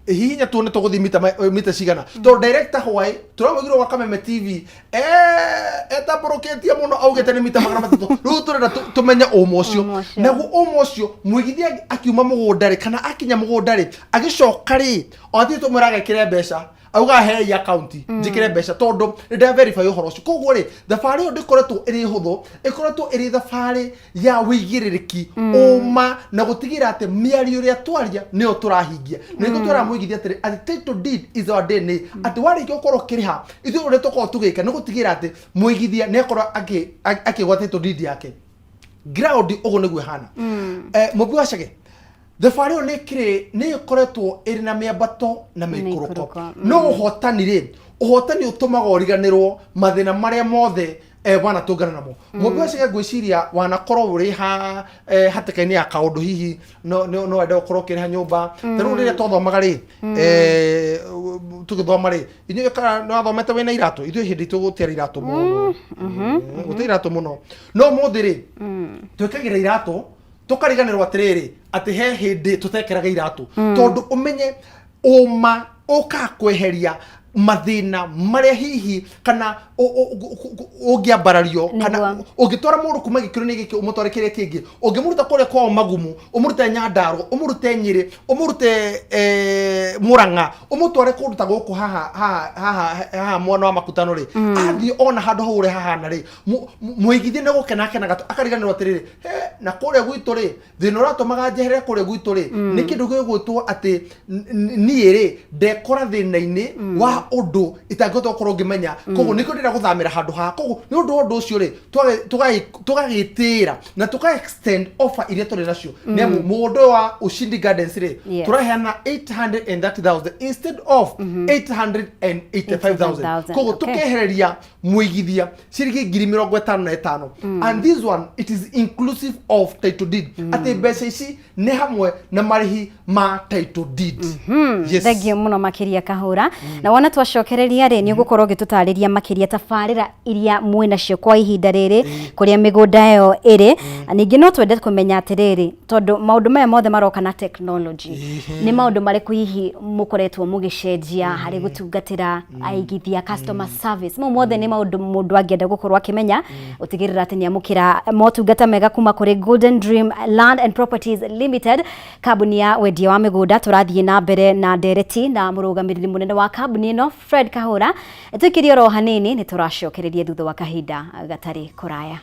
hinya tuone tuguthi mita cigana to director hwai turamugirwo gwa Kameme TV eta broketia muno augete ni mita 300 riu turenda tumenye umocio naguo umocio mwigithia akiuma mugunda ri kana akinya mugunda ri agicoka ri othi tumuraga kire mbeca auga he account njikire mbeca tondu nda verify uhoro ucio koguo ri thabari yo ndikoretwo iri huthu ikoretwo iri thabari ya wigiririki uma na gutigira ati miario ria twaria nio turahingia niko turamuigithia ati title deed is our DNA ati wari gukoro kiriha ithu uri toko tugika ni gutigira ati muigithia ne korwo akigwa title deed yake ground ugo niguo hana Mobi wa Chege thabari yo ni koretwo iri na miambato na mikuroko no uhotani ri uhotani utumaga origanirwo mathina maria mothe wana tungana namo ng'ombe wacio ngwiciria wanakorwo uri ha hatikaini ya kaundu hihi no enda ukorwo kiri nyumba taru riria twathomaga ri tugithoma ri inyo kana no athomete wina iratu ithu hindi tugutiara iratu muno gutira iratu muno no muthi ri twikagira iratu tukariganirwo atiriri ati he hindi tutekeraga iratu tondu umenye uma ukakweheria mathina maria hihi kana ungiambarario kana ungitwara mundu kuma gikiro-ini giki umutware kiria kingi ungimuruta kuria kwa magumu umurute Nyandarua umurute Nyeri umurute Murang'a umutware kuruta guku haha mwana wa makutano ri athi ona handu hure hahana ri muigithie ne gukena gato akariganirwo atiriri na kuria gwitu ri thina uratumaga njehere kuria gwitu ri ni kindu gigwitwo ati nie ri ndekora thina-ini wa undu itangotwo korwo ngimenya koguo niko ndira guthamira handu ha koguo ni undu ucio ri tugagitira na tuga extend offer iria turi nacio nemu mundu wa Ushindi Gardens ri turaheana 830,000 instead of 885,000 koguo tukehereria muigithia ciringi 55,000 and this one it is inclusive of title deed ati mbeca ici ni hamwe na marihi ma title deed. Thengio muno makiria Kahura na wona twacokereria ri ni ugukorwo gitutariria makiria tafarira iria mwina cio kwa ihinda riri kuria migunda yo iri ningi no twende kumenya atiriri tondu maundu maya mothe maroka na technology ni maundu mariku hihi mukoretwo mugicenjia hari gutungatira aigithia customer service mo mothe ni maundu mundu angienda gukorwo akimenya utigirira ati ni amukira motungata mega kuma kuri Golden Dream Land and Properties Limited kambuni ya wendia wa migunda turathie na mbere na ndereti na murugamiriri munene wa kambuni no Fred Kahura tukirio ro hanini ni turacokereria thutha wa kahinda gatari kuraya.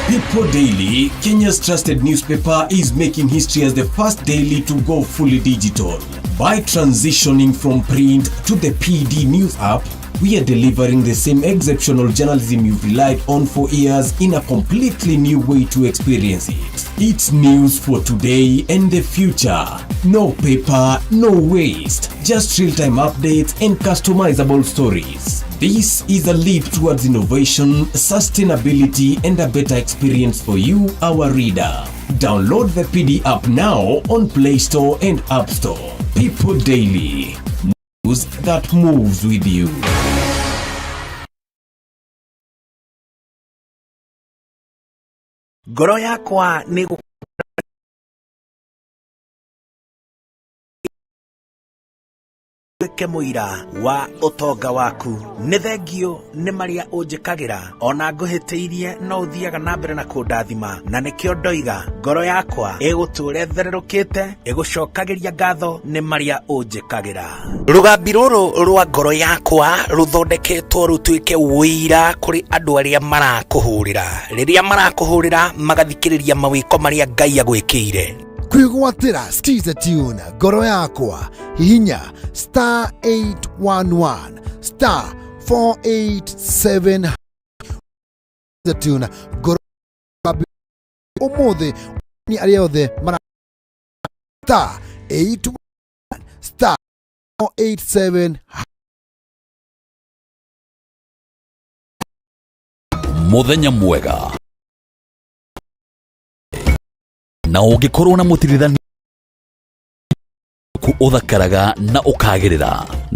People Daily, Kenya's trusted newspaper, is making history as the first daily to go fully digital. By transitioning from print to the PD News app, we are delivering the same exceptional journalism you've relied on for years in a completely new way to experience it. It's news for today and the future. No paper, no waste. Just real-time updates and customizable stories. This is a leap towards innovation, sustainability, and a better experience for you, our reader. Download the PD app now on Play Store and App Store. People Daily. News that moves with you. Ngoro yakwa ni ke muira wa utonga waku ni thengio ni maria unjikagira ona nguhitiirie no uthiaga na mbere na kundathima na nikio ndoiga ngoro yakwa iguture thererukite igucokagiria ngatho ni maria unjikagira rugambi ruru rwa ngoro yakwa ruthondeketwo rutuike wira kuri andu aria marakuhurira riria marakuhurira magathikiriria mawiko maria Ngai agwikire kwigwatira Stiza Tune ngoro yakwa hihinya star 811 star 487 Tune ngoro umuthi ni aria othe mara star 811 star 487 muthenya mwega na ungikorwo na mutirithania ku uthakaraga na ukagirira